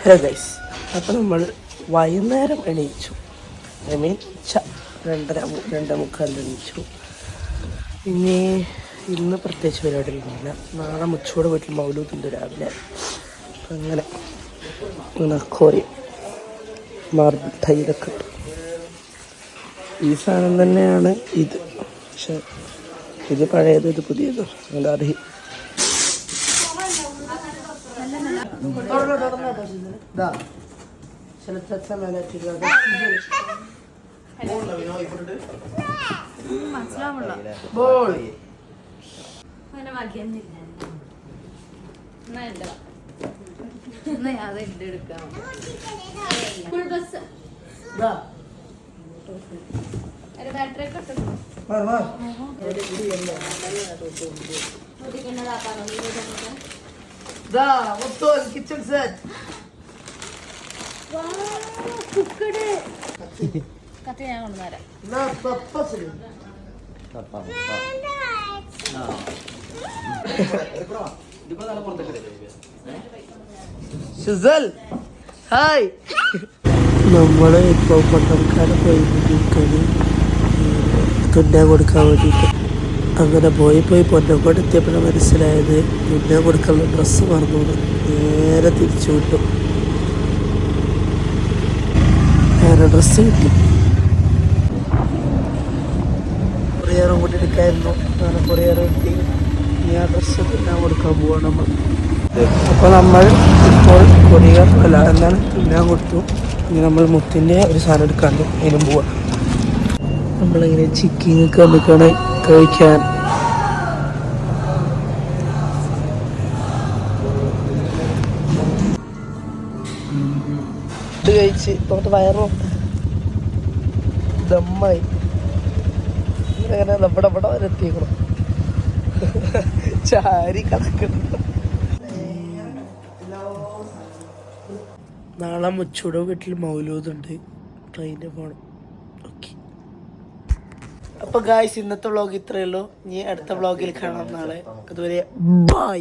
Guys, അപ്പം നമ്മൾ വൈകുന്നേരം എണീച്ചു. I mean 2:30 എണീച്ചു. ഇന്ന് പ്രത്യേകിച്ച് പരിപാടികളൊന്നുമില്ല. നാളെ മുച്ചോട് വീട്ടിൽ മൗലൂദുണ്ട് രാവിലെ. അപ്പം അങ്ങനെ കോരി മാർബിൾ ടൈലൊക്കെ ഇട്ടു. ഈ സാധനം തന്നെയാണ് ഇത്, പക്ഷെ ഇത് പഴയത്, ഇത് പുതിയത്. അതുകൊണ്ട് അത് കിച്ചൺ സെറ്റ് കത്തി ഞാൻ കൊണ്ടുവരാം. ഹായ്, നമ്മള് ഇപ്പൊ പട്ടണക്കാരെ പോയി തുന്നാൻ കൊടുക്കാൻ വേണ്ടിയിട്ട് അങ്ങനെ പോയി പൊന്നക്കോട് എത്തിയപ്പോഴാണ് മനസ്സിലായത് തുന്നാൻ കൊടുക്കാനുള്ള ഡ്രസ്സ് മറന്നു. നേരെ തിരിച്ചു വിട്ടു. വേറെ ഡ്രസ്സ് കിട്ടി. കൊറിയറും കൂടി എടുക്കായിരുന്നു. അങ്ങനെ കൊറിയർ കിട്ടി. ഇനി ആ ഡ്രസ്സ് തുന്നാൻ കൊടുക്കാൻ പോവാണ് നമ്മൾ. അപ്പോൾ നമ്മൾ ഇപ്പോൾ കൊറിയർ എന്താണ് തുന്നാൻ കൊടുത്തു. ഇനി നമ്മൾ മുത്തിൻ്റെ ഒരു സാധനം എടുക്കാണ്ട് അതിനും പോവാം. നമ്മളിങ്ങനെ ചിക്കിങ്ങൊക്കെ വന്നിക്കാണ് കഴിക്കാൻ. ഇത് കഴിച്ച് നമുക്ക് വയറും ദമ്മായി അങ്ങനെ നമ്മുടെ ഇവിടെ വരെ എത്തിക്കണം. ചാരി കണക്കണം. നാളെ മുച്ചൂടെ വീട്ടിൽ മൗലൂദുണ്ട്. ട്രെയിനിൽ പോകണം. ഓക്കെ, അപ്പോൾ ഗായ്സ്, ഇന്നത്തെ വ്ളോഗ് ഇത്രയേ ഉള്ളൂ. ഇനി അടുത്ത വ്ളോഗിൽ കാണാം നാളെ. അതുവരെ ബൈ.